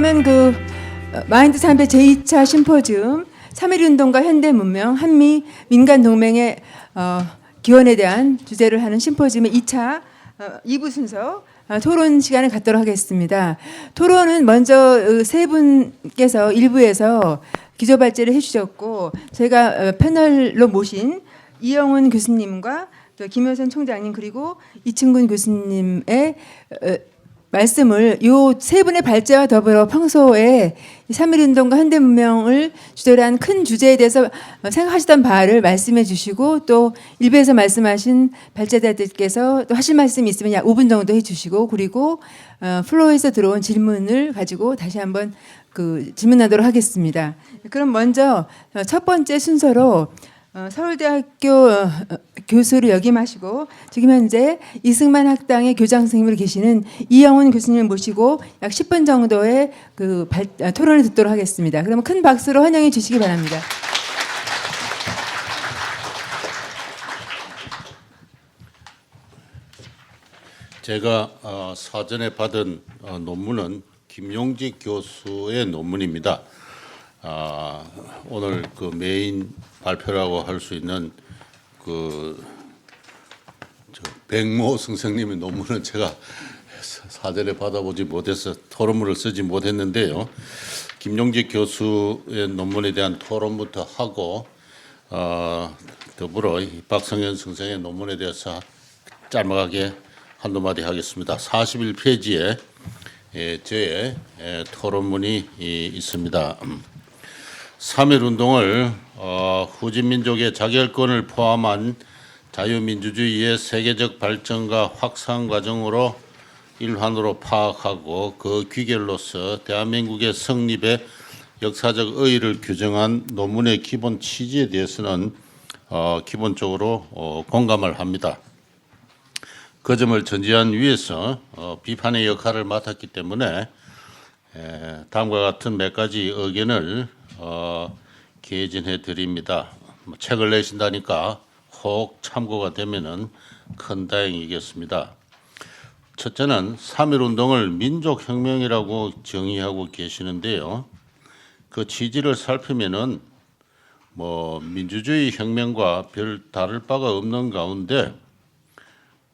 그러면 그 마인드 300 제2차 심포지움 3.1운동과 현대문명 한미 민간동맹의 기원에 대한 주제를 하는 심포지움의 2차 2부 순서 토론 시간을 갖도록 하겠습니다. 토론은 먼저 세 분께서 1부에서 기조발제를 해주셨고 저희가 패널로 모신 이영훈 교수님과 또 김효선 총장님 그리고 이충근 교수님의 말씀을 요 세 분의 발제와 더불어 평소에 3.1운동과 현대문명을 주제로 한 큰 주제에 대해서 생각하시던 바를 말씀해 주시고 또 일부에서 말씀하신 발제자들께서 또 하실 말씀이 있으면 약 5분 정도 해 주시고 그리고 플로어에서 들어온 질문을 가지고 다시 한번 그 질문하도록 하겠습니다. 그럼 먼저 첫 번째 순서로 서울대학교 교수를 역임하시고 지금 현재 이승만 학당의 교장 선생님으로 계시는 이영훈 교수님을 모시고 약 10분 정도의 그 토론을 듣도록 하겠습니다. 그러면 큰 박수로 환영해 주시기 바랍니다. 제가 사전에 받은 논문은 김용직 교수의 논문입니다. 오늘 그 메인 발표라고 할 수 있는 그 백모 선생님의 논문은 제가 사전에 받아보지 못해서 토론문을 쓰지 못했는데요. 김용직 교수의 논문에 대한 토론부터 하고 더불어 박성현 선생의 논문에 대해서 짤막하게 한두 마디 하겠습니다. 41페이지에 저의 토론문이 있습니다. 3.1운동을 후진민족의 자결권을 포함한 자유민주주의의 세계적 발전과 확산 과정으로 일환으로 파악하고 그 귀결로서 대한민국의 성립의 역사적 의의를 규정한 논문의 기본 취지에 대해서는 기본적으로 공감을 합니다. 그 점을 전제한 위에서 비판의 역할을 맡았기 때문에 다음과 같은 몇 가지 의견을 개진해 드립니다. 책을 내신다니까 혹 참고가 되면은 큰 다행이겠습니다. 첫째는 3.1운동을 민족혁명이라고 정의하고 계시는데요. 그 취지를 살피면은 민주주의 혁명과 별 다를 바가 없는 가운데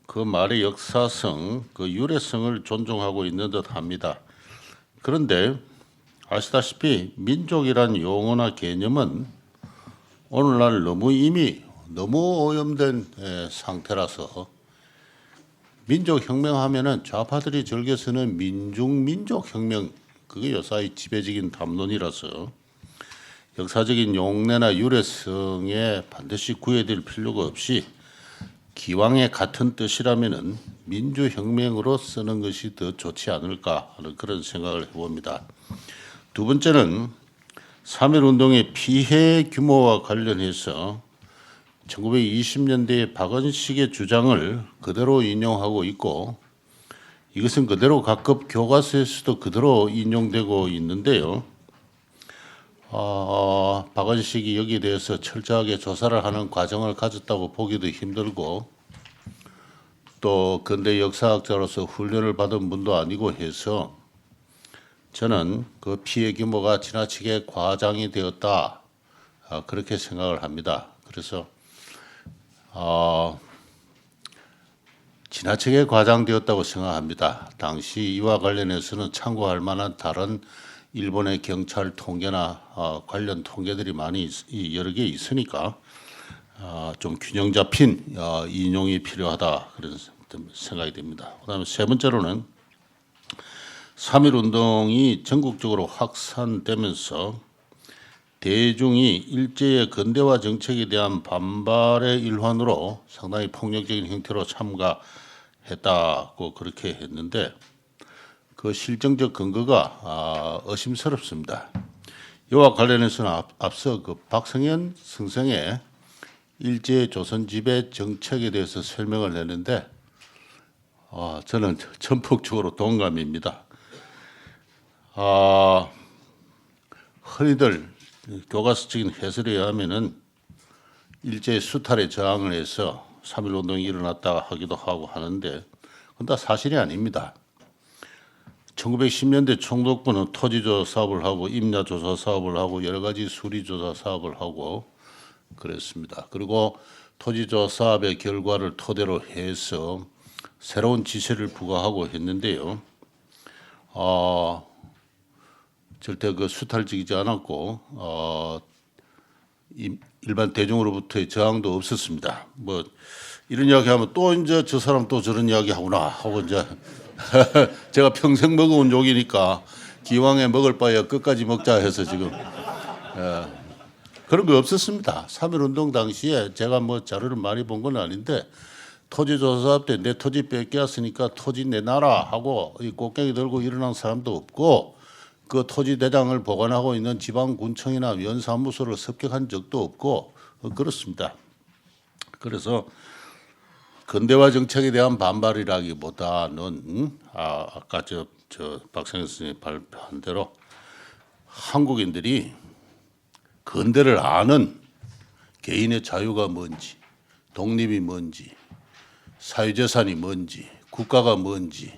그 말의 역사성, 그 유래성을 존중하고 있는 듯합니다. 그런데 아시다시피 민족이란 용어나 개념은 오늘날 너무 오염된 상태라서 민족혁명하면은 좌파들이 즐겨 쓰는 민족혁명 그게 요사이 지배적인 담론이라서 역사적인 용례나 유래성에 반드시 구애될 필요가 없이 기왕의 같은 뜻이라면은 민주혁명으로 쓰는 것이 더 좋지 않을까 하는 그런 생각을 해봅니다. 두 번째는 3.1운동의 피해 규모와 관련해서 1920년대의 박은식의 주장을 그대로 인용하고 있고 이것은 그대로 각급 교과서에서도 그대로 인용되고 있는데요. 박은식이 여기에 대해서 철저하게 조사를 하는 과정을 가졌다고 보기도 힘들고 또 근대 역사학자로서 훈련을 받은 분도 아니고 해서 저는 그 피해 규모가 지나치게 과장이 되었다 그렇게 생각을 합니다. 그래서 지나치게 과장되었다고 생각합니다. 당시 이와 관련해서는 참고할 만한 다른 일본의 경찰 통계나 관련 통계들이 많이 여러 개 있으니까 좀 균형 잡힌 인용이 필요하다 그런 생각이 됩니다. 그다음에 세 번째로는 3.1운동이 전국적으로 확산되면서 대중이 일제의 근대화 정책에 대한 반발의 일환으로 상당히 폭력적인 형태로 참가했다고 그렇게 했는데 그 실정적 근거가 의심스럽습니다. 이와 관련해서는 앞서 그 박성현 선생의 일제 조선 지배 정책에 대해서 설명을 했는데 저는 전폭적으로 동감입니다. 흔히들 교과서적인 해설에 의하면은 일제의 수탈에 저항을 해서 3.1운동이 일어났다 하기도 하고 하는데 그건 다 사실이 아닙니다. 1910년대 총독부는 토지조사 사업을 하고 임야조사 사업을 하고 여러 가지 수리조사 사업을 하고 그랬습니다. 그리고 토지조사 사업의 결과를 토대로 해서 새로운 지시를 부과하고 했는데요. 절대 그 수탈적이지 않았고 일반 대중으로부터의 저항도 없었습니다. 뭐 이런 이야기하면 또 이제 저 사람 또 저런 이야기하구나 하고 이제 제가 평생 먹어온 욕이니까 기왕에 먹을 바에 끝까지 먹자 해서 지금 그런 거 없었습니다. 3.1운동 당시에 제가 뭐 자료를 많이 본 건 아닌데 토지조사 때 내 토지 뺏겨왔으니까 토지 내놔라 하고 이 꽃갱이 들고 일어난 사람도 없고 그 토지 대장을 보관하고 있는 지방군청이나 위원사무소를 습격한 적도 없고 그렇습니다. 그래서 근대화 정책에 대한 반발이라기보다는 아까 저 박성현 선생님이 발표한 대로 한국인들이 근대를 아는 개인의 자유가 뭔지, 독립이 뭔지, 사유재산이 뭔지, 국가가 뭔지,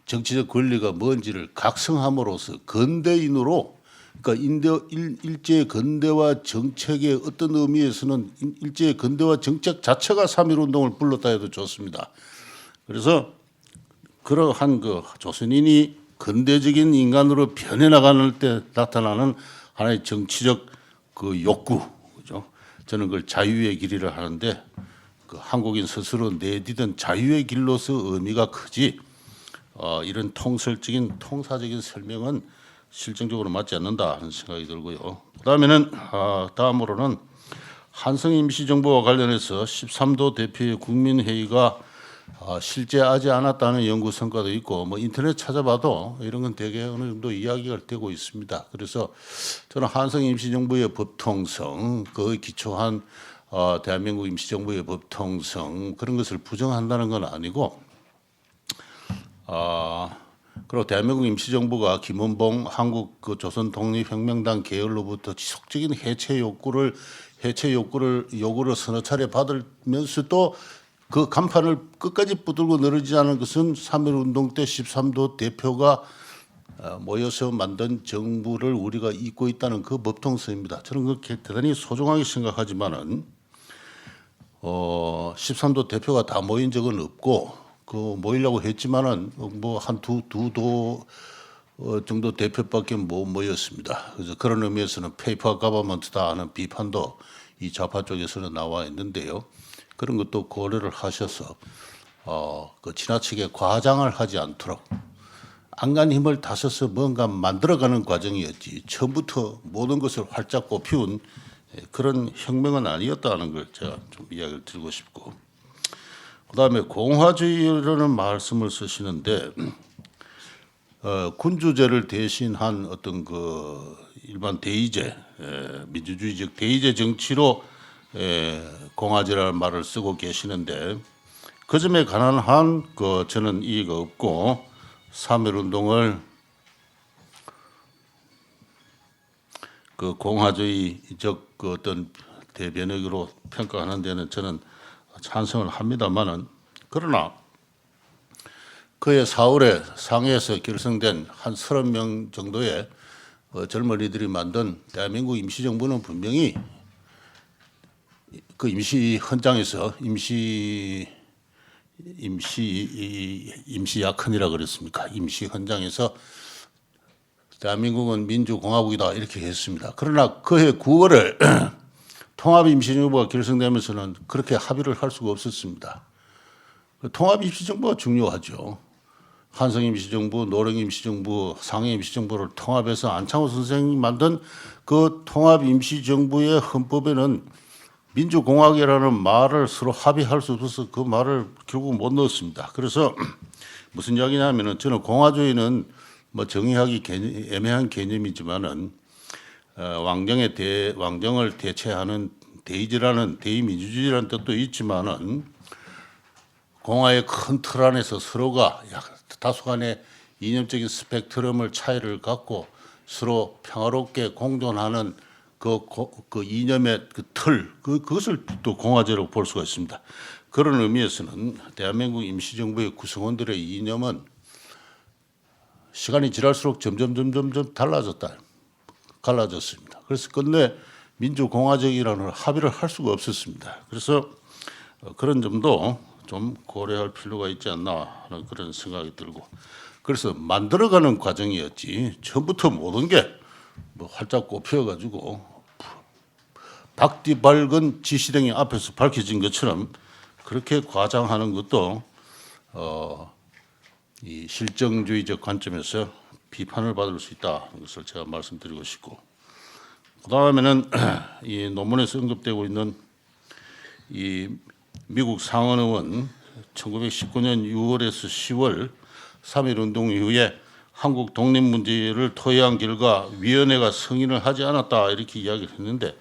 정치적 권리가 뭔지를 각성함으로써 근대인으로, 그러니까 일제의 근대화 정책의 어떤 의미에서는 일제의 근대화 정책 자체가 3.1운동을 불렀다 해도 좋습니다. 그래서 그러한 그 조선인이 근대적인 인간으로 변해나가는 때 나타나는 하나의 정치적 그 욕구, 그죠? 저는 그걸 자유의 길이라 하는데 그 한국인 스스로 내디딘 자유의 길로서 의미가 크지. 이런 통설적인 통사적인 설명은 실정적으로 맞지 않는다 하는 생각이 들고요. 다음으로는 한성 임시정부와 관련해서 13도 대표의 국민회의가 실제하지 않았다는 연구 성과도 있고 뭐 인터넷 찾아봐도 이런 건 대개 어느 정도 이야기가 되고 있습니다. 그래서 저는 한성 임시정부의 법통성, 거기에 기초한 대한민국 임시정부의 법통성 그런 것을 부정한다는 건 아니고 그리고 대한민국 임시정부가 김원봉 한국 그 조선독립혁명당 계열로부터 지속적인 해체 요구를 서너 차례 받으면서도 그 간판을 끝까지 붙들고 늘어지지 않은 것은 3.1운동 때 13도 대표가 모여서 만든 정부를 우리가 잇고 있다는 그 법통성입니다. 저는 그렇게 대단히 소중하게 생각하지만은 13도 대표가 다 모인 적은 없고 그 모이려고 했지만은 뭐 한 두 도 정도 대표밖에 못 모였습니다. 그래서 그런 의미에서는 페이퍼 가버먼트다 하는 비판도 이 좌파 쪽에서는 나와 있는데요. 그런 것도 고려를 하셔서 그 지나치게 과장을 하지 않도록 안간 힘을 다써서 뭔가 만들어가는 과정이었지 처음부터 모든 것을 활짝 꽃피운 그런 혁명은 아니었다는 걸 제가 좀 이야기를 드리고 싶고 그다음에 공화주의라는 말씀을 쓰시는데 군주제를 대신한 어떤 그 일반 대의제 민주주의적 대의제 정치로 공화제라는 말을 쓰고 계시는데 그 점에 관한 한 저는 이의가 없고 3.1운동을 그 공화주의적 그 어떤 대변혁으로 평가하는 데는 저는 찬성을 합니다만은 그러나 그해 4월에 상해에서 결성된 한 30명 정도의 젊은이들이 만든 대한민국 임시정부는 분명히 그 임시 헌장에서 임시 야컨이라 그랬습니까? 임시 헌장에서 대한민국은 민주공화국이다 이렇게 했습니다. 그러나 그해 9월에 통합임시정부가 결성되면서는 그렇게 합의를 할 수가 없었습니다. 통합임시정부가 중요하죠. 한성임시정부, 노령임시정부, 상해임시정부를 통합해서 안창호 선생이 만든 그 통합임시정부의 헌법에는 민주공화국이라는 말을 서로 합의할 수 없어서 그 말을 결국 못 넣었습니다. 그래서 무슨 이야기냐면은 저는 공화주의는 뭐 정의하기 애매한 개념이지만은 왕정을 대체하는 대의제라는 대의민주주의라는 뜻도 있지만은 공화의 큰 틀 안에서 서로가 다소간의 이념적인 스펙트럼을 차이를 갖고 서로 평화롭게 공존하는 그 이념의 그 틀, 그것을 또 공화제로 볼 수가 있습니다. 그런 의미에서는 대한민국 임시정부의 구성원들의 이념은 시간이 지날수록 점점 갈라졌습니다. 그래서 끝내 민주공화적이라는 합의를 할 수가 없었습니다. 그래서 그런 점도 좀 고려할 필요가 있지 않나 하는 그런 생각이 들고, 그래서 만들어가는 과정이었지 처음부터 모든 게 뭐 활짝 꼽혀가지고 박뒤 밝은 지시등이 앞에서 밝혀진 것처럼 그렇게 과장하는 것도 이 실정주의적 관점에서 비판을 받을 수 있다는 것을 제가 말씀드리고 싶고, 그 다음에는 이 논문에서 언급되고 있는 이 미국 상원의원 1919년 6월에서 10월 3.1 운동 이후에 한국 독립 문제를 토의한 결과 위원회가 승인을 하지 않았다 이렇게 이야기를 했는데,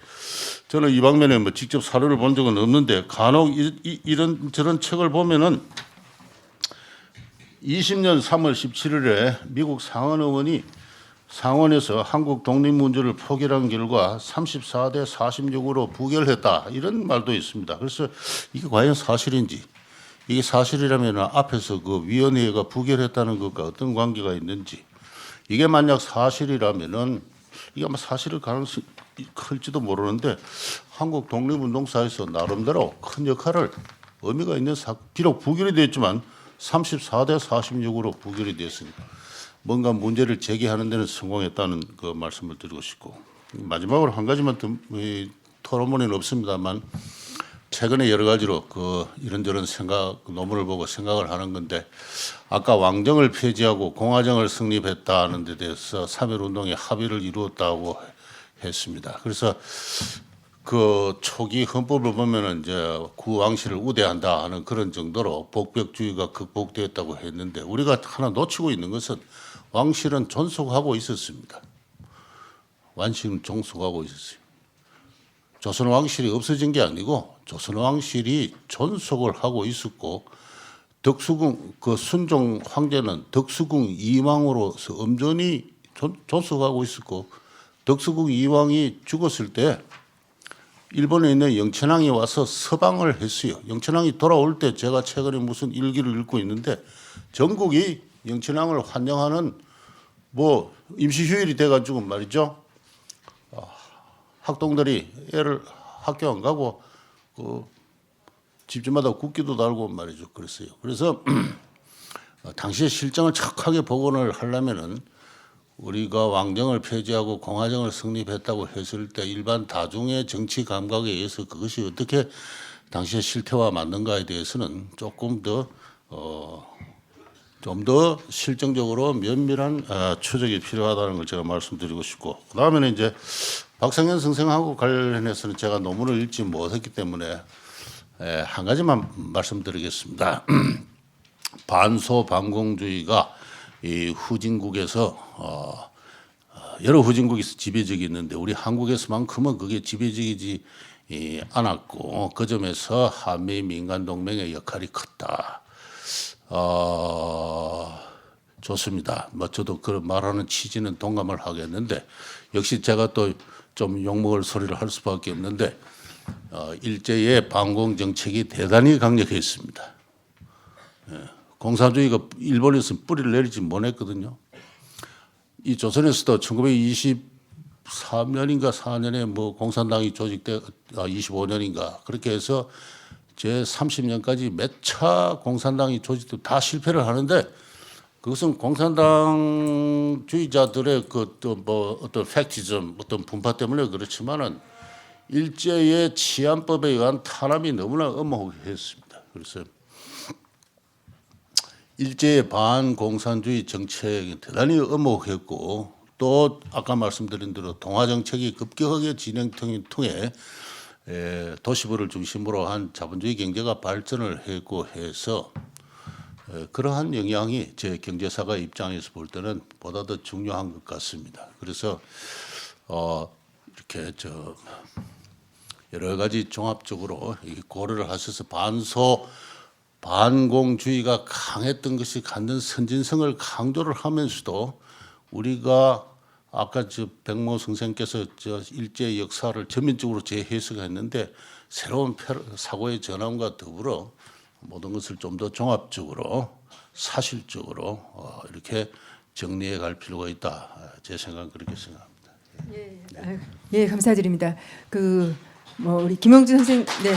저는 이 방면에 뭐 직접 사료를 본 적은 없는데 간혹 이런 저런 책을 보면은 20년 3월 17일에 미국 상원 의원이 상원에서 한국 독립 문제를 포기한 결과 34대 46으로 부결했다 이런 말도 있습니다. 그래서 이게 과연 사실인지, 이게 사실이라면 앞에서 그 위원회가 부결했다는 것과 어떤 관계가 있는지, 이게 만약 사실이라면은 이게 아마 사실일 가능성이 클지도 모르는데 한국 독립운동사에서 나름대로 큰 역할을 의미가 있는 비록 부결이 됐지만 34대 46으로 부결이 됐으니까 뭔가 문제를 제기하는 데는 성공했다는 그 말씀을 드리고 싶고, 마지막으로 한 가지만 더, 토론문에는 없습니다만 최근에 여러 가지로 그 이런저런 생각, 논문을 보고 생각을 하는 건데, 아까 왕정을 폐지하고 공화정을 성립했다는 데 대해서 3.1 운동에 합의를 이루었다고 했습니다. 그래서 그 초기 헌법을 보면은 이제 구왕실을 우대한다 하는 그런 정도로 복벽주의가 극복되었다고 했는데, 우리가 하나 놓치고 있는 것은 왕실은 존속하고 있었습니다. 왕실은 존속하고 있었어요. 조선 왕실이 없어진 게 아니고 조선 왕실이 존속을 하고 있었고, 덕수궁 그 순종 황제는 덕수궁 이왕으로서 엄전히 존속하고 있었고, 덕수궁 이왕이 죽었을 때 일본에 있는 영천왕이 와서 서방을 했어요. 영천왕이 돌아올 때 제가 최근에 무슨 일기를 읽고 있는데 전국이 영천왕을 환영하는 뭐 임시휴일이 돼가지고 말이죠. 학동들이 애를 학교 안 가고 그 집집마다 국기도 달고 말이죠. 그랬어요. 그래서 당시의 실정을 착하게 복원을 하려면은 우리가 왕정을 폐지하고 공화정을 성립했다고 했을 때 일반 다중의 정치 감각에 의해서 그것이 어떻게 당시의 실태와 맞는가에 대해서는 조금 더 좀 더 실정적으로 면밀한 추적이 필요하다는 걸 제가 말씀드리고 싶고, 그 다음에는 이제 박상현 선생하고 관련해서는 제가 논문을 읽지 못했기 때문에 한 가지만 말씀드리겠습니다. 반소반공주의가 이 후진국에서 여러 후진국에서 지배적이 있는데 우리 한국에서만큼은 그게 지배적이지 않았고, 그 점에서 한미 민간동맹의 역할이 컸다. 좋습니다. 뭐 저도 그런 말하는 취지는 동감을 하겠는데, 역시 제가 또 좀 욕먹을 소리를 할 수밖에 없는데 일제의 반공 정책이 대단히 강력했습니다. 공산주의가 일본에서 뿌리를 내리지 못했거든요. 이 조선에서도 1923년인가 4년에 뭐 공산당이 조직돼 25년인가 그렇게 해서 제 30년까지 몇 차 공산당이 조직돼 다 실패를 하는데, 그것은 공산당주의자들의 그 또 뭐 어떤 팩티즘 어떤 분파 때문에 그렇지만은 일제의 치안법에 의한 탄압이 너무나 엄혹했습니다. 그래서 일제의 반공산주의 정책이 대단히 엄혹했고, 또 아까 말씀드린 대로 동아 정책이 급격하게 진행통에 도시부를 중심으로 한 자본주의 경제가 발전을 했고 해서 그러한 영향이 제 경제사가 입장에서 볼 때는 보다 더 중요한 것 같습니다. 그래서 이렇게 여러 가지 종합적으로 고려를 하셔서 반공주의가 강했던 것이 갖는 선진성을 강조를 하면서도 우리가 아까 백모 선생께서 일제 역사를 전면적으로 재해석했는데 새로운 사고의 전환과 더불어 모든 것을 좀 더 종합적으로 사실적으로 이렇게 정리해 갈 필요가 있다. 제 생각은 그렇게 생각합니다. 예, 감사드립니다. 우리 김영주 선생, 네.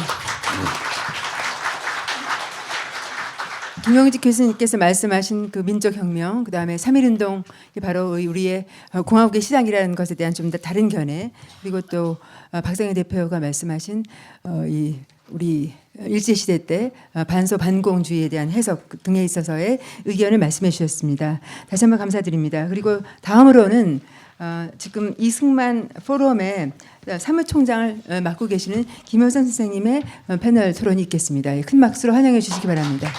김영직 교수님께서 말씀하신 그 민족혁명, 그다음에 3.1운동이 바로 우리의 공화국의 시작이라는 것에 대한 좀 더 다른 견해, 그리고 또 박상현 대표가 말씀하신 우리 일제시대 때 반소 반공주의에 대한 해석 등에 있어서의 의견을 말씀해 주셨습니다. 다시 한번 감사드립니다. 그리고 다음으로는 지금 이승만 포럼의 사무총장을 맡고 계시는 김효선 선생님의 패널 토론이 있겠습니다. 큰 박수로 환영해 주시기 바랍니다.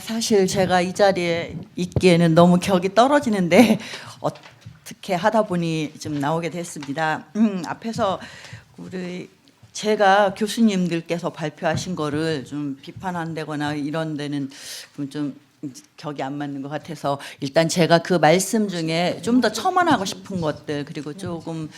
사실 제가 이 자리에 있기에는 너무 격이 떨어지는데 어떻게 하다 보니 좀 나오게 됐습니다. 앞에서 제가 교수님들께서 발표하신 거를 좀 비판한다거나 이런 데는 좀 격이 안 맞는 것 같아서 일단 제가 그 말씀 중에 좀 더 첨언하고 싶은 것들, 그리고 조금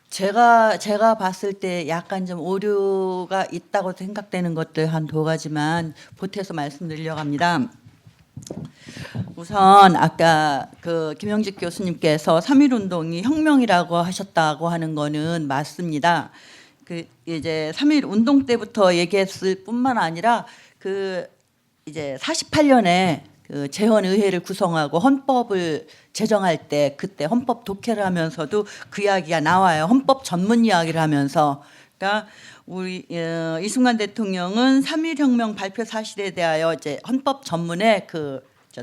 제가 봤을 때 약간 좀 오류가 있다고 생각되는 것들 한 두 가지만 보태서 말씀드리려고 합니다. 우선 아까 김영직 교수님께서 3.1운동이 혁명이라고 하셨다고 하는 거는 맞습니다. 이제 3.1 운동 때부터 얘기했을 뿐만 아니라 이제 48년에 재헌의회를 구성하고 헌법을 제정할 때 그때 헌법 독해를 하면서도 그 이야기가 나와요. 헌법 전문 이야기를 하면서. 그러니까 우리 이승만 대통령은 3.1혁명 발표 사실에 대하여 이제 헌법 전문에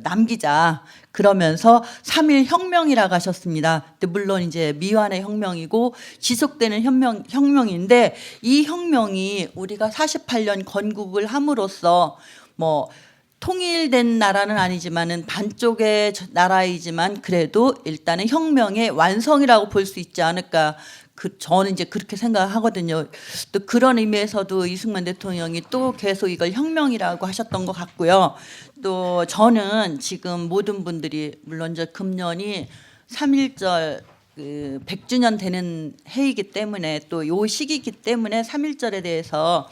남기자 그러면서 3.1혁명이라고 하셨습니다. 근데 물론 이제 미완의 혁명이고 지속되는 혁명인데 이 혁명이 우리가 48년 건국을 함으로써 통일된 나라는 아니지만은 반쪽의 나라이지만 그래도 일단은 혁명의 완성이라고 볼 수 있지 않을까. 저는 이제 그렇게 생각하거든요. 또 그런 의미에서도 이승만 대통령이 또 계속 이걸 혁명이라고 하셨던 것 같고요. 또 저는 지금 모든 분들이 물론 이제 금년이 3.1절 100주년 되는 해이기 때문에 또 요 시기이기 때문에 3.1절에 대해서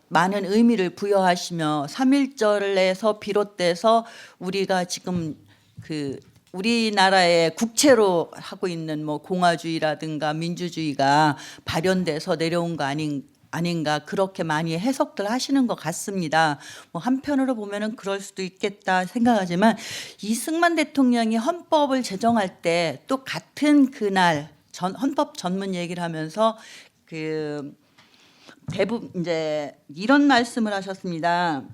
많은 의미를 부여하시며 3.1절에서 비롯돼서 우리가 지금 우리나라의 국채로 하고 있는 공화주의라든가 민주주의가 발현돼서 내려온 거 아닌가 그렇게 많이 해석들 하시는 것 같습니다. 한편으로 보면은 그럴 수도 있겠다 생각하지만 이승만 대통령이 헌법을 제정할 때 또 같은 그날 헌법 전문 얘기를 하면서 대부분 이제 이런 말씀을 하셨습니다.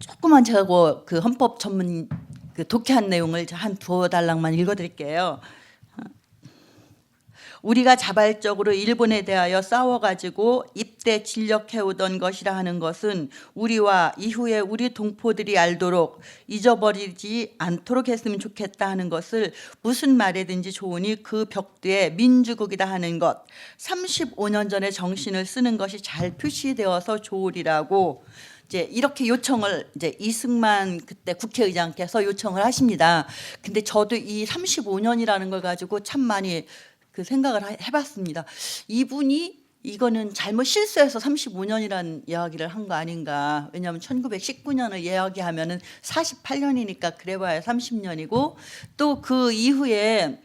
조그만 제가 그 헌법 전문 독해한 내용을 한 두어 달랑만 읽어드릴게요. 우리가 자발적으로 일본에 대하여 싸워가지고 입대 진력해오던 것이라 하는 것은 우리와 이후에 우리 동포들이 알도록 잊어버리지 않도록 했으면 좋겠다 하는 것을 무슨 말이든지 좋으니 그 벽두에 민주국이다 하는 것 35년 전의 정신을 쓰는 것이 잘 표시되어서 좋으리라고 이제 이렇게 요청을 이제 이승만 그때 국회의장께서 요청을 하십니다. 근데 저도 이 35년이라는 걸 가지고 참 많이 생각을 해봤습니다. 이분이 이거는 잘못 실수해서 35년이라는 이야기를 한 거 아닌가. 왜냐하면 1919년을 이야기하면은 48년이니까 그래봐야 30년이고 또 그 이후에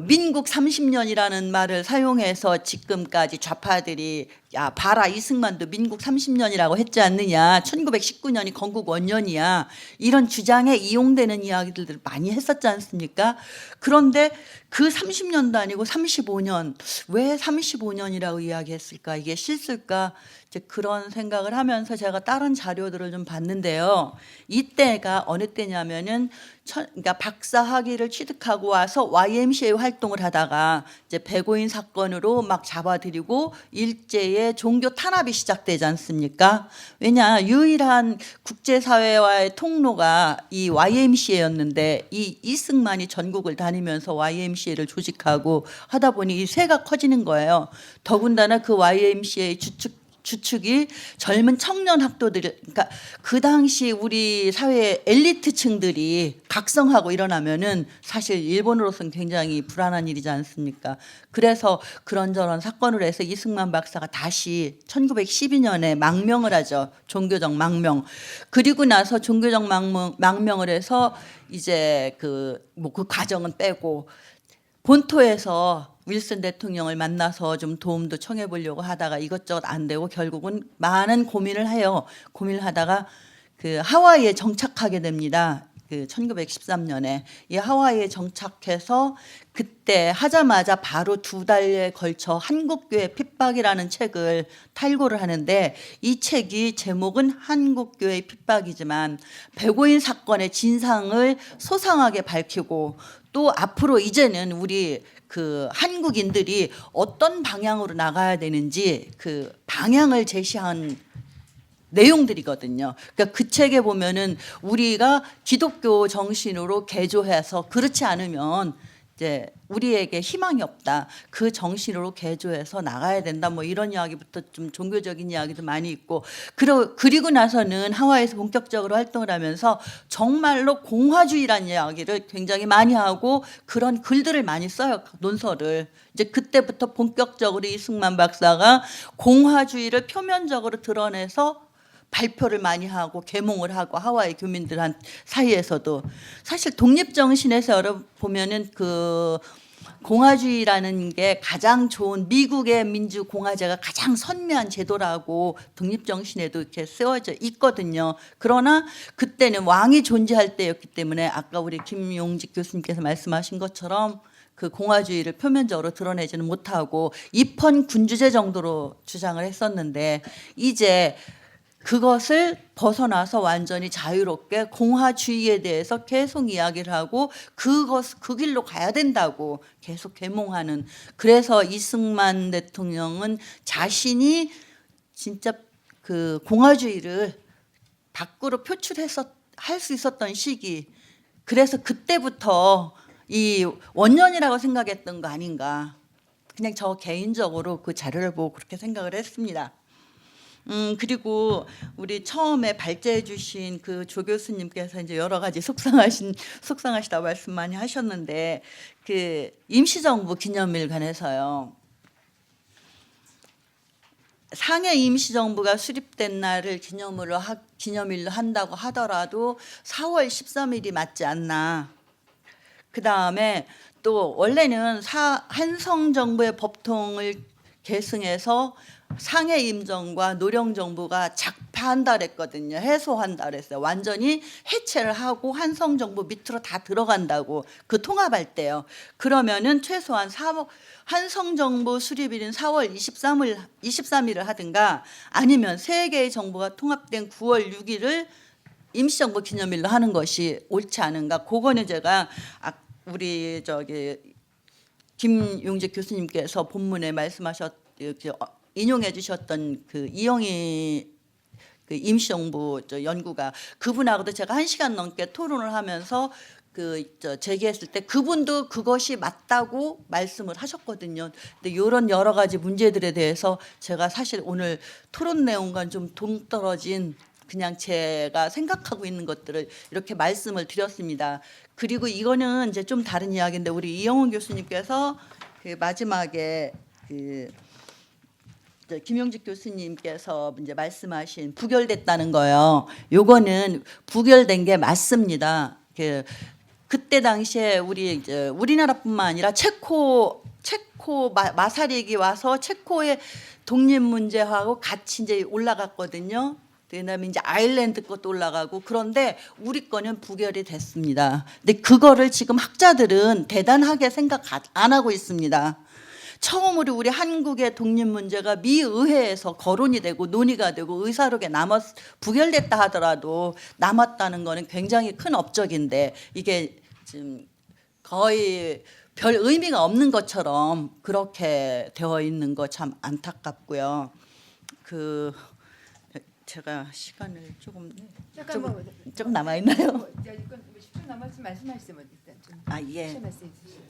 민국 30년이라는 말을 사용해서 지금까지 좌파들이 야 봐라 이승만도 민국 30년이라고 했지 않느냐 1919년이 건국 원년이야 이런 주장에 이용되는 이야기들을 많이 했었지 않습니까? 그런데 그 30년도 아니고 35년 왜 35년이라고 이야기했을까 이게 실수일까 이제 그런 생각을 하면서 제가 다른 자료들을 좀 봤는데요. 이때가 어느 때냐면은 그러니까 박사 학위를 취득하고 와서 YMCA 활동을 하다가 이제 백오인 사건으로 막 잡아들이고 일제의 종교 탄압이 시작되지 않습니까? 왜냐 유일한 국제사회와의 통로가 이 YMCA였는데 이 이승만이 전국을 다니면서 YMCA를 조직하고 하다 보니 이 쇠가 커지는 거예요. 더군다나 그 YMCA 주축이 젊은 청년 학도들, 그러니까 그 당시 우리 사회 엘리트층들이 각성하고 일어나면은 사실 일본으로서는 굉장히 불안한 일이지 않습니까? 그래서 그런저런 사건을 해서 이승만 박사가 다시 1912년에 망명을 하죠. 종교적 망명. 그리고 나서 종교적 망명을 해서 이제 그 과정은 빼고 본토에서 윌슨 대통령을 만나서 좀 도움도 청해 보려고 하다가 이것저것 안 되고 결국은 많은 고민을 해요. 고민을 하다가 그 하와이에 정착하게 됩니다. 그 1913년에 이 하와이에 정착해서 그때 하자마자 바로 2달에 걸쳐 한국교회 핍박이라는 책을 탈고를 하는데 이 책이 제목은 한국교회 핍박이지만 백오인 사건의 진상을 소상하게 밝히고 또 앞으로 이제는 우리 그 한국인들이 어떤 방향으로 나가야 되는지 그 방향을 제시한 내용들이거든요. 그러니까 그 책에 보면은 우리가 기독교 정신으로 개조해서 그렇지 않으면 이제 우리에게 희망이 없다. 그 정신으로 개조해서 나가야 된다. 뭐 이런 이야기부터 좀 종교적인 이야기도 많이 있고 그리고 나서는 하와이에서 본격적으로 활동을 하면서 정말로 공화주의라는 이야기를 굉장히 많이 하고 그런 글들을 많이 써요. 논설을. 이제 그때부터 본격적으로 이승만 박사가 공화주의를 표면적으로 드러내서 발표를 많이 하고 계몽을 하고 하와이 교민들 사이에서도 사실 독립 정신에서 여러분 보면은 그 공화주의라는 게 가장 좋은 미국의 민주공화제가 가장 선미한 제도라고 독립 정신에도 이렇게 쓰여져 있거든요. 그러나 그때는 왕이 존재할 때였기 때문에 아까 우리 김용직 교수님께서 말씀하신 것처럼 그 공화주의를 표면적으로 드러내지는 못하고 입헌 군주제 정도로 주장을 했었는데 이제 그것을 벗어나서 완전히 자유롭게 공화주의에 대해서 계속 이야기를 하고 그 길로 가야 된다고 계속 계몽하는 그래서 이승만 대통령은 자신이 진짜 그 공화주의를 밖으로 할 수 있었던 시기 그래서 그때부터 이 원년이라고 생각했던 거 아닌가 그냥 저 개인적으로 그 자료를 보고 그렇게 생각을 했습니다. 그리고 우리 처음에 발제해 주신 그 조 교수님께서 이제 여러 가지 속상하시다고 말씀 많이 하셨는데 그 임시정부 기념일 관해서요. 상해 임시정부가 수립된 날을 기념일로 한다고 하더라도 4월 13일이 맞지 않나. 그 다음에 또 원래는 한성정부의 법통을 계승해서 상해 임정과 노령 정부가 작파한다 그랬거든요. 해소한다 그랬어요. 완전히 해체를 하고 한성 정부 밑으로 다 들어간다고 그 통합할 때요. 그러면은 최소한 한성 정부 수립일인 4월 23일을 하든가 아니면 세 개의 정부가 통합된 9월 6일을 임시정부 기념일로 하는 것이 옳지 않은가. 그거는 제가 우리 김용직 교수님께서 본문에 인용해 주셨던 그 이영희 그 임시정부 연구가 그분하고도 제가 1시간 넘게 토론을 하면서 제기했을 때 그분도 그것이 맞다고 말씀을 하셨거든요. 근데 이런 여러 가지 문제들에 대해서 제가 사실 오늘 토론 내용과는 좀 동떨어진 그냥 제가 생각하고 있는 것들을 이렇게 말씀을 드렸습니다. 그리고 이거는 이제 좀 다른 이야기인데 우리 이영훈 교수님께서 그 마지막에 김용직 교수님께서 이제 말씀하신 부결됐다는 거요. 요거는 부결된 게 맞습니다. 그때 당시에 우리나라뿐만 아니라 체코 마사릭이 와서 체코의 독립 문제하고 같이 이제 올라갔거든요. 그다음에 이제 아일랜드 것도 올라가고 그런데 우리 거는 부결이 됐습니다. 근데 그거를 지금 학자들은 대단하게 생각 안 하고 있습니다. 처음으로 우리 한국의 독립 문제가 미 의회에서 거론이 되고 논의가 되고 의사록에 부결됐다 하더라도 남았다는 거는 굉장히 큰 업적인데 이게 지금 거의 별 의미가 없는 것처럼 그렇게 되어 있는 거 참 안타깝고요. 제가 시간을 조금 남아 있나요? 10분 남았으면 말씀하시면 일단 좀 예. 말씀해 주시죠.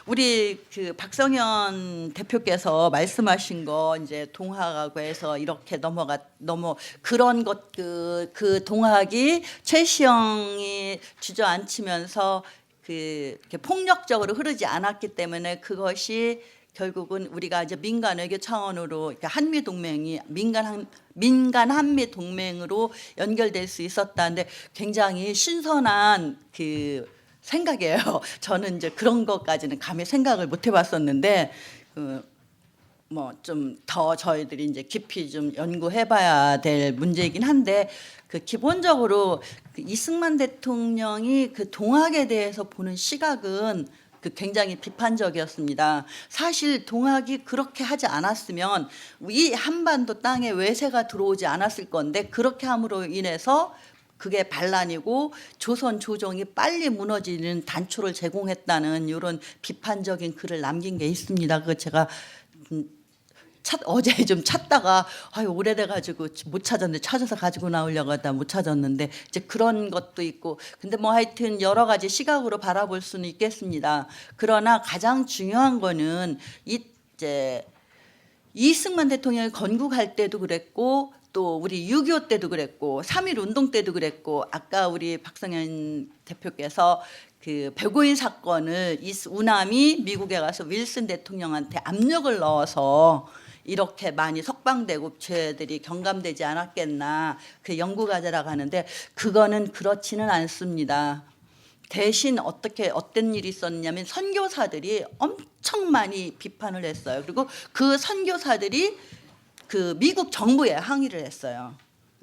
우리 그 박성현 대표께서 말씀하신 거 이제 동학하고 해서 이렇게 넘어 그런 것 그 동학이 최시영이 주저앉히면서 그 이렇게 폭력적으로 흐르지 않았기 때문에 그것이 결국은 우리가 이제 민간 외교 차원으로 그러니까 한미 동맹이 민간 한미 동맹으로 연결될 수 있었다는데 굉장히 신선한 그 생각이에요. 저는 이제 그런 것까지는 감히 생각을 못 해봤었는데 뭐 좀 더 저희들이 이제 깊이 좀 연구해봐야 될 문제이긴 한데 그 기본적으로 그 이승만 대통령이 그 동학에 대해서 보는 시각은 그 굉장히 비판적이었습니다. 사실 동학이 그렇게 하지 않았으면 이 한반도 땅에 외세가 들어오지 않았을 건데 그렇게 함으로 인해서 그게 반란이고 조선 조정이 빨리 무너지는 단초를 제공했다는 이런 비판적인 글을 남긴 게 있습니다. 그거 제가 어제 좀 찾다가 아유 오래돼가지고 못 찾았는데 찾아서 가지고 나오려고 하다 못 찾았는데 이제 그런 것도 있고 근데 뭐 하여튼 여러 가지 시각으로 바라볼 수는 있겠습니다. 그러나 가장 중요한 거는 이제 이승만 대통령이 건국할 때도 그랬고 또 우리 6.25 때도 그랬고 3.1 운동 때도 그랬고 아까 우리 박성현 대표께서 그 백오인 사건을 우남이 미국에 가서 윌슨 대통령한테 압력을 넣어서 이렇게 많이 석방되고 죄들이 경감되지 않았겠나 그 연구가자라고 하는데 그거는 그렇지는 않습니다. 대신 어떤 일이 있었냐면 선교사들이 엄청 많이 비판을 했어요. 그리고 그 선교사들이 그 미국 정부에 항의를 했어요.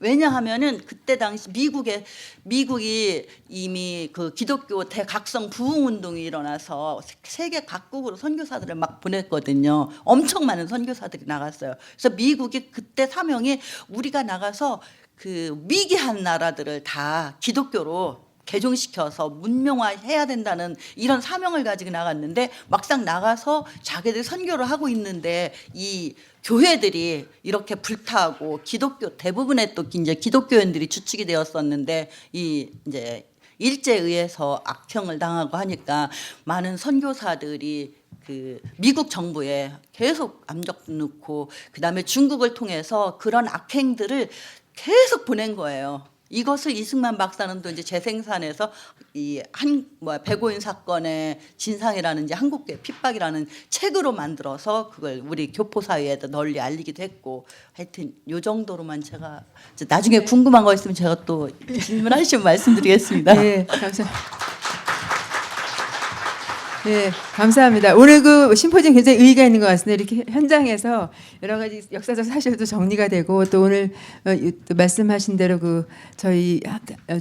왜냐하면은 그때 당시 미국이 이미 그 기독교 대각성 부흥 운동이 일어나서 세계 각국으로 선교사들을 막 보냈거든요. 엄청 많은 선교사들이 나갔어요. 그래서 미국이 그때 사명이 우리가 나가서 그 미개한 나라들을 다 기독교로 개종시켜서 문명화해야 된다는 이런 사명을 가지고 나갔는데 막상 나가서 자기들 선교를 하고 있는데 이 교회들이 이렇게 불타고 기독교 대부분의 또 이제 기독교인들이 주축이 되었었는데 이 이제 일제에 의해서 악평을 당하고 하니까 많은 선교사들이 그 미국 정부에 계속 압력 넣고 그다음에 중국을 통해서 그런 악행들을 계속 보낸 거예요. 이것을 이승만 박사는 또 이제 재생산해서 이 백오인 사건의 진상이라는 이제 한국교회 핍박이라는 책으로 만들어서 그걸 우리 교포 사회에도 널리 알리기도 했고 하여튼 요 정도로만 제가 나중에 궁금한 거 있으면 제가 또 질문하시면 말씀드리겠습니다. 네, 감사합니다. 네, 감사합니다. 오늘 그 심포지엄 굉장히 의의가 있는 것 같습니다. 이렇게 현장에서 여러 가지 역사적 사실도 정리가 되고 또 오늘 또 말씀하신 대로 그 저희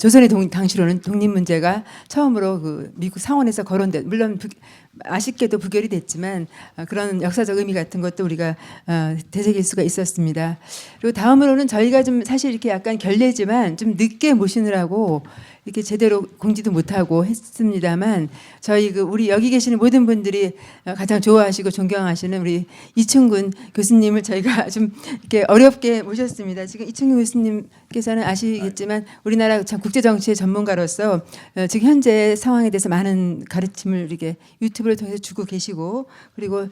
조선의 당시로는 독립 문제가 처음으로 그 미국 상원에서 거론된 물론 아쉽게도 부결이 됐지만 그런 역사적 의미 같은 것도 우리가 되새길 수가 있었습니다. 그리고 다음으로는 저희가 좀 사실 이렇게 약간 결례지만 좀 늦게 모시느라고 이렇게 제대로 공지도 못하고 했습니다만 저희 우리 여기 계시는 모든 분들이 가장 좋아하시고 존경하시는 우리 이충근 교수님을 저희가 좀 이렇게 어렵게 모셨습니다. 지금 이충근 교수님께서는 아시겠지만 우리나라 참 국제 정치의 전문가로서 지금 현재 상황에 대해서 많은 가르침을 이렇게 유튜브를 통해서 주고 계시고 그리고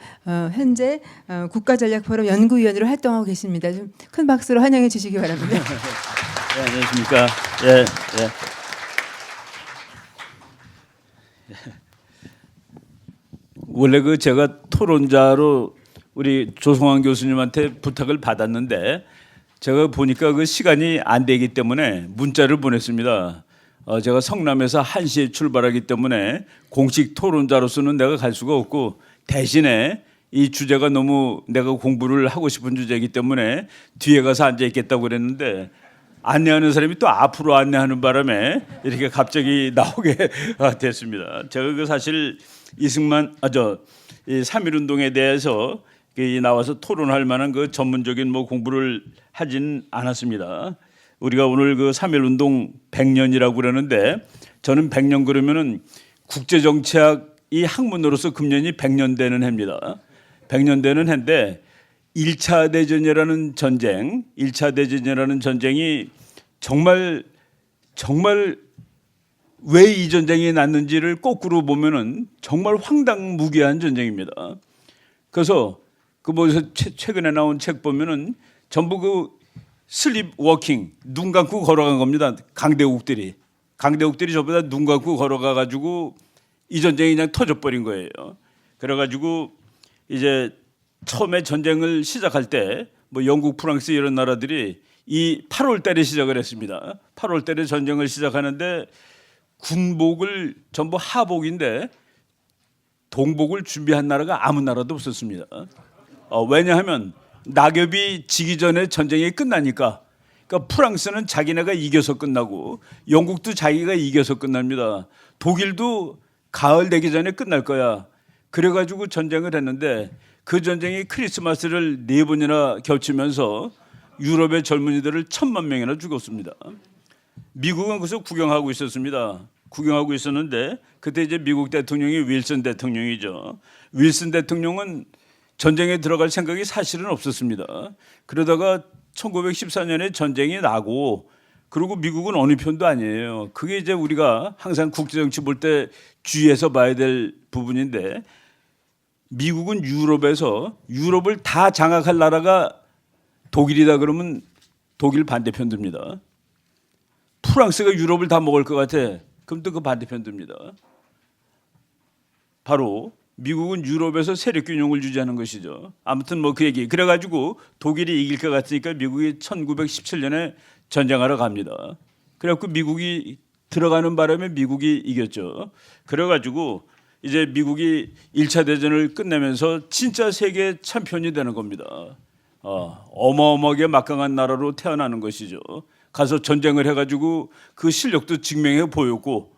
현재 국가전략포럼 연구위원으로 활동하고 계십니다. 좀 큰 박수로 환영해 주시기 바랍니다. 네, 안녕하십니까. 예. 원래 제가 토론자로 우리 조성환 교수님한테 부탁을 받았는데 제가 보니까 그 시간이 안 되기 때문에 문자를 보냈습니다. 제가 성남에서 1시에 출발하기 때문에 공식 토론자로서는 내가 갈 수가 없고 대신에 이 주제가 너무 내가 공부를 하고 싶은 주제이기 때문에 뒤에 가서 앉아 있겠다고 그랬는데 안내하는 사람이 또 앞으로 안내하는 바람에 이렇게 갑자기 나오게 됐습니다. 제가 사실 이승만 이 3.1운동에 대해서 나와서 토론할 만한 그 전문적인 공부를 하진 않았습니다. 우리가 오늘 그 3.1운동 100년이라고 그러는데 저는 100년 그러면은 국제정치학 이 학문으로서 금년이 100년 되는 해입니다. 100년 되는 해인데 1차 대전이라는 전쟁이 정말 왜 이 전쟁이 났는지를 거꾸로 보면은 정말 황당무계한 전쟁입니다. 그래서 그 뭐 최근에 나온 책 보면은 전부 그 슬립 워킹, 눈 감고 걸어간 겁니다. 강대국들이 전부 다 눈 감고 걸어가 가지고 이 전쟁이 그냥 터져버린 거예요. 그래가지고 이제 처음에 전쟁을 시작할 때 뭐 영국, 프랑스 이런 나라들이 이 8월 달에 시작을 했습니다. 8월 달에 전쟁을 시작하는데 군복을 전부 하복인데 동복을 준비한 나라가 아무 나라도 없었습니다. 왜냐하면 낙엽이 지기 전에 전쟁이 끝나니까. 그러니까 프랑스는 자기네가 이겨서 끝나고 영국도 자기가 이겨서 끝납니다. 독일도 가을 되기 전에 끝날 거야. 그래가지고 전쟁을 했는데 그 전쟁이 크리스마스를 4번이나 겹치면서 유럽의 젊은이들을 1,000만 명이나 죽었습니다. 미국은 그래서 구경하고 있었습니다. 구경하고 있었는데 그때 이제 미국 대통령이 윌슨 대통령이죠. 윌슨 대통령은 전쟁에 들어갈 생각이 사실은 없었습니다. 그러다가 1914년에 전쟁이 나고 그리고 미국은 어느 편도 아니에요. 그게 이제 우리가 항상 국제정치 볼 때 주의해서 봐야 될 부분인데 미국은 유럽을 다 장악할 나라가 독일이다 그러면 독일 반대편 듭니다. 프랑스가 유럽을 다 먹을 것 같아. 그럼 또 그 반대편 듭니다. 바로 미국은 유럽에서 세력균형을 유지하는 것이죠. 아무튼 뭐 그 얘기. 그래가지고 독일이 이길 것 같으니까 미국이 1917년에 전쟁하러 갑니다. 그래갖고 미국이 들어가는 바람에 미국이 이겼죠. 그래가지고 이제 미국이 1차 대전을 끝내면서 진짜 세계 챔피언이 되는 겁니다. 어마어마하게 막강한 나라로 태어나는 것이죠. 가서 전쟁을 해가지고 그 실력도 증명해 보였고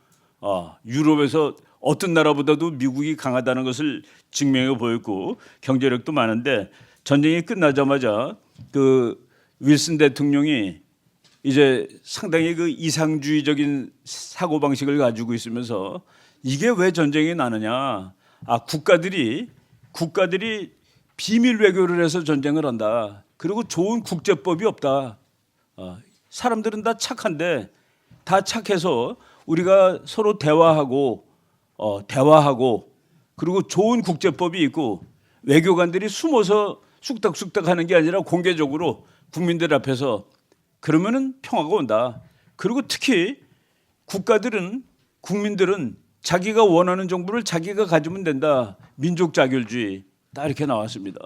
유럽에서 어떤 나라보다도 미국이 강하다는 것을 증명해 보였고 경제력도 많은데 전쟁이 끝나자마자 그 윌슨 대통령이 이제 상당히 그 이상주의적인 사고 방식을 가지고 있으면서 이게 왜 전쟁이 나느냐? 국가들이 비밀 외교를 해서 전쟁을 한다. 그리고 좋은 국제법이 없다. 사람들은 다 착한데 다 착해서 우리가 서로 대화하고 그리고 좋은 국제법이 있고 외교관들이 숨어서 쑥닥쑥닥 하는 게 아니라 공개적으로 국민들 앞에서 그러면은 평화가 온다. 그리고 특히 국민들은 자기가 원하는 정부를 자기가 가지면 된다. 민족 자결주의 딱 이렇게 나왔습니다.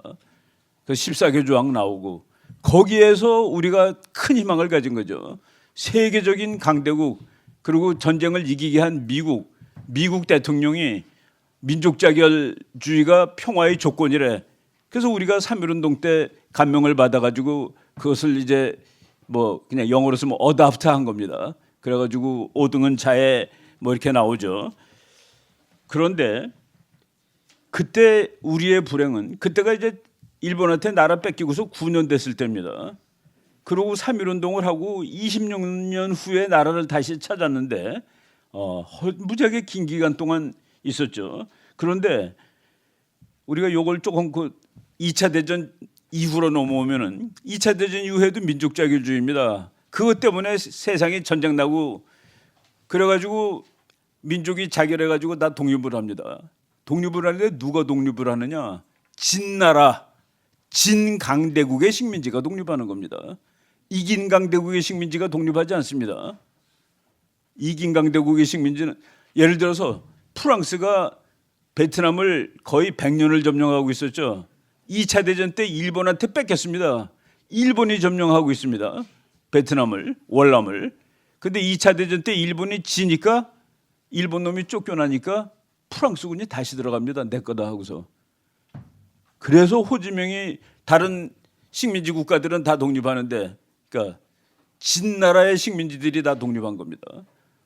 그 14개 조항 나오고 거기에서 우리가 큰 희망을 가진 거죠. 세계적인 강대국 그리고 전쟁을 이기게 한 미국 대통령이 민족 자결주의가 평화의 조건이래. 그래서 우리가 3.1운동 때 감명을 받아가지고 그것을 이제 뭐 그냥 영어로 쓰면 어답트한 겁니다. 그래가지고 5등은 자해 뭐 이렇게 나오죠. 그런데 그때 우리의 불행은 그때가 이제 일본한테 나라 뺏기고서 9년 됐을 때입니다. 그러고 3.1운동을 하고 26년 후에 나라를 다시 찾았는데 무지하게 긴 기간 동안 있었죠. 그런데 우리가 요걸 조금 그 2차 대전 이후로 넘어오면은 2차 대전 이후에도 민족 자결주의입니다. 그것 때문에 세상에 전쟁 나고 그래가지고 민족이 자결해가지고 다 독립을 합니다. 독립을 하는데 누가 독립을 하느냐? 진나라, 진강대국의 식민지가 독립하는 겁니다. 이긴 강대국의 식민지가 독립하지 않습니다. 이긴 강대국의 식민지는 예를 들어서 프랑스가 베트남을 거의 100년을 점령하고 있었죠. 2차 대전 때 일본한테 뺏겼습니다. 일본이 점령하고 있습니다. 베트남을, 월남을. 근데 2차 대전 때 일본이 지니까 일본 놈이 쫓겨나니까 프랑스군이 다시 들어갑니다. 내 거다 하고서. 그래서 호지명이 다른 식민지 국가들은 다 독립하는데 그러니까 진나라의 식민지들이 다 독립한 겁니다.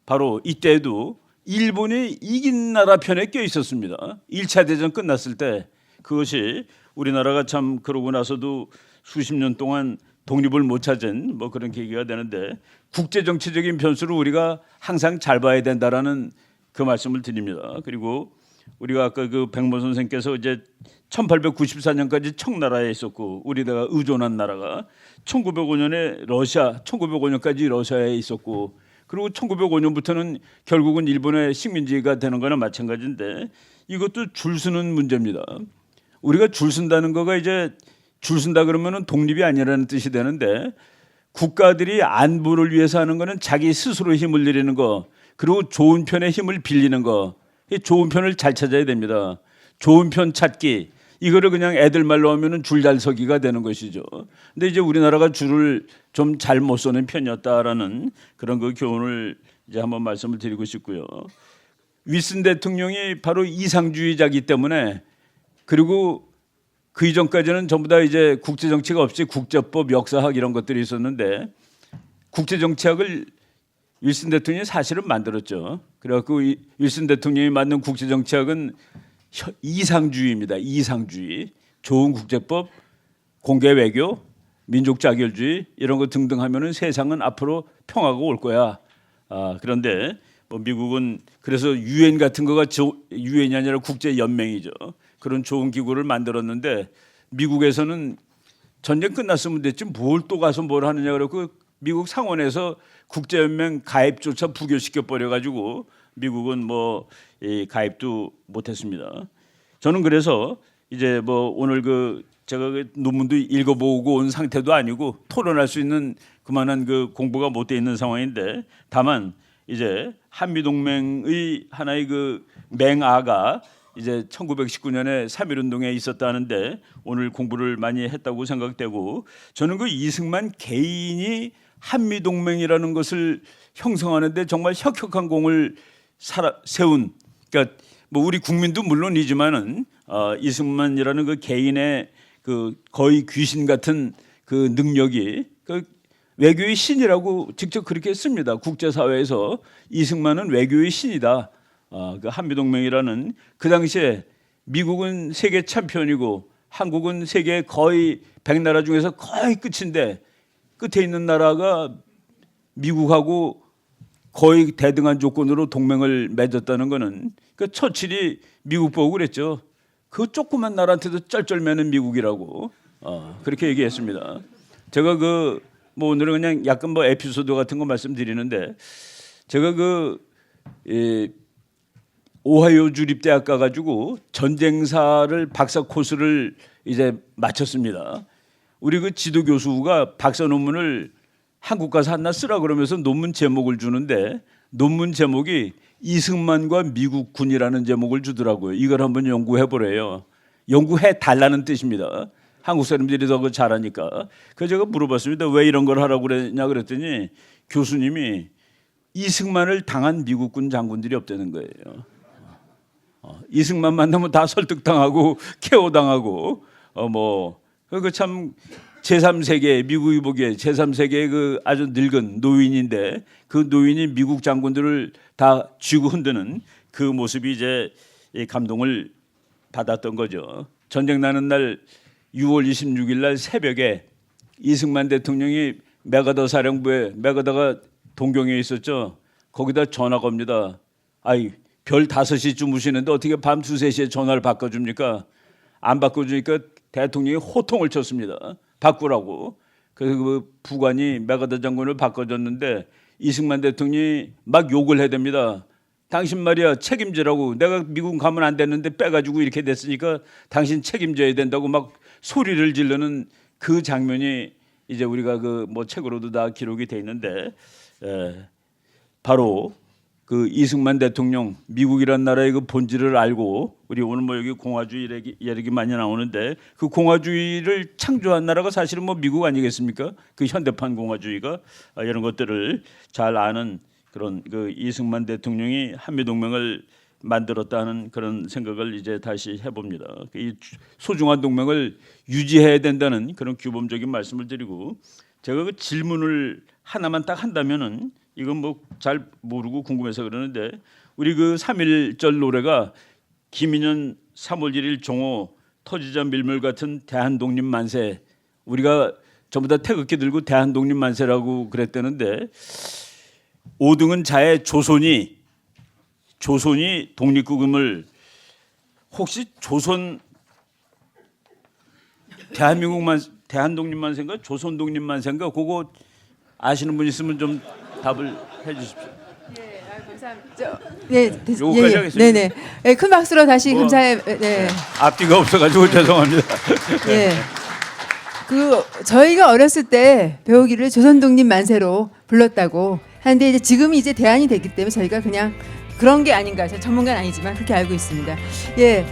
바로 이때에도 일본이 이긴 나라 편에 껴 있었습니다. 1차 대전 끝났을 때 그것이 우리나라가 참 그러고 나서도 수십 년 동안 독립을 못 찾은 뭐 그런 계기가 되는데 국제 정치적인 변수를 우리가 항상 잘 봐야 된다라는 그 말씀을 드립니다. 그리고 우리가 아까 그 백모 선생께서 이제 1894년까지 청나라에 있었고 우리나라가 의존한 나라가 1905년에 1905년까지 러시아에 있었고 그리고 1905년부터는 결국은 일본의 식민지가 되는 거나 마찬가지인데 이것도 줄 서는 문제입니다. 우리가 줄 선다는 거가 이제 줄 선다 그러면은 독립이 아니라는 뜻이 되는데 국가들이 안보를 위해서 하는 거는 자기 스스로 힘을 내리는 거 그리고 좋은 편의 힘을 빌리는 거 이 좋은 편을 잘 찾아야 됩니다. 좋은 편 찾기 이거를 그냥 애들 말로 하면은 줄 잘 서기가 되는 것이죠. 근데 이제 우리나라가 줄을 좀 잘 못 서는 편이었다라는 그런 그 교훈을 이제 한번 말씀을 드리고 싶고요. 윌슨 대통령이 바로 이상주의자이기 때문에 그리고 그 이전까지는 전부 다 이제 국제 정치가 없이 국제법, 역사학 이런 것들이 있었는데 국제 정치학을 윌슨 대통령이 사실은 만들었죠. 그래갖고 윌슨 대통령이 만든 국제 정치학은 이상주의입니다. 이상주의, 좋은 국제법, 공개 외교, 민족 자결주의 이런 거 등등 하면은 세상은 앞으로 평화가 올 거야. 그런데 뭐 미국은 그래서 유엔 같은 거가 유엔이 아니라 국제 연맹이죠. 그런 좋은 기구를 만들었는데 미국에서는 전쟁 끝났으면 됐지 뭘 또 가서 뭘 하느냐 그러고 미국 상원에서 국제연맹 가입조차 부결시켜 버려 가지고 미국은 뭐 이 가입도 못했습니다. 저는 그래서 이제 뭐 오늘 그 제가 그 논문도 읽어보고 온 상태도 아니고 토론할 수 있는 그만한 그 공부가 못 돼 있는 상황인데 다만 이제 한미 동맹의 하나의 그 맹아가 이제 1919년에 3.1운동에 있었다는데 오늘 공부를 많이 했다고 생각되고 저는 그 이승만 개인이 한미 동맹이라는 것을 형성하는데 정말 혁혁한 공을 세운 그러니까 뭐 우리 국민도 물론이지만은 이승만이라는 그 개인의 그 거의 귀신 같은 그 능력이 그 외교의 신이라고 직접 그렇게 씁니다. 국제사회에서 이승만은 외교의 신이다. 그 한미동맹이라는 그 당시에 미국은 세계 챔피언이고 한국은 세계 거의 100나라 중에서 거의 끝인데 끝에 있는 나라가 미국하고 거의 대등한 조건으로 동맹을 맺었다는 거는 그 처칠이 미국 보고 그랬죠. 그 조그만 나라한테도 쩔쩔매는 미국이라고 그렇게 얘기했습니다. 제가 그 뭐 오늘은 그냥 약간 뭐 에피소드 같은 거 말씀드리는데 제가 그 오하이오 주립대학 가가지고 전쟁사를 박사 코스를 이제 마쳤습니다. 우리 그 지도 교수가 박사 논문을 한국 가서 하나 쓰라 그러면서 논문 제목을 주는데 논문 제목이 이승만과 미국 군이라는 제목을 주더라고요. 이걸 한번 연구해 보래요. 연구해 달라는 뜻입니다. 한국 사람들이 더 잘하니까. 그래서 제가 물어봤습니다. 왜 이런 걸 하라고 그랬냐 그랬더니 교수님이 이승만을 당한 미국군 장군들이 없다는 거예요. 이승만 만나면 다 설득당하고 케어당하고 그 참 제3세계 미국이 보기에 제3세계의 그 아주 늙은 노인인데 그 노인이 미국 장군들을 다 쥐고 흔드는 그 모습이 이제 감동을 받았던 거죠. 전쟁 나는 날 6월 26일 날 새벽에 이승만 대통령이 메가더 사령부에 메가더가 동경에 있었죠. 거기다 전화가 옵니다. 아이 별 5시 주무시는데 어떻게 밤 2, 3시에 전화를 바꿔줍니까? 안 바꿔주니까 대통령이 호통을 쳤습니다. 바꾸라고. 그래서 그 부관이 메가더 장군을 바꿔줬는데 이승만 대통령이 막 욕을 해댑니다. 당신 말이야 책임지라고. 내가 미국 가면 안 됐는데 빼가지고 이렇게 됐으니까 당신 책임져야 된다고 막 소리를 지르는 그 장면이 이제 우리가 그 뭐 책으로도 다 기록이 돼 있는데 바로 그 이승만 대통령 미국이란 나라의 그 본질을 알고 우리 오늘 뭐 여기 공화주의 얘기 많이 나오는데 그 공화주의를 창조한 나라가 사실은 뭐 미국 아니겠습니까? 그 현대판 공화주의가 이런 것들을 잘 아는 그런 그 이승만 대통령이 한미 동맹을 만들었다는 그런 생각을 이제 다시 해봅니다. 이 소중한 동맹을 유지해야 된다는 그런 규범적인 말씀을 드리고 제가 그 질문을 하나만 딱 한다면은 이건 뭐 잘 모르고 궁금해서 그러는데 우리 그 3.1절 노래가 김인현 3월 1일 종호 터지자 밀물 같은 대한독립 만세 우리가 전부 다 태극기 들고 대한독립 만세라고 그랬다는데 5등은 자의 조선이 독립국임을 혹시 조선 대한독립 만세인가 조선 독립 만세인가 그거 아시는 분 있으면 좀 답을 해주십시오. 네, 감사합니다. 네, 요거까지 하겠습니다. 네네. 네, 큰 박수로 다시 뭐, 감사해. 네. 앞뒤가 없어가지고 죄송합니다. 네. 그 저희가 어렸을 때 배우기를 조선독립 만세로 불렀다고 하는데 이제 지금 이제 대안이 됐기 때문에 저희가 그냥 그런 게 아닌가. 제가 전문가는 아니지만 그렇게 알고 있습니다. 예.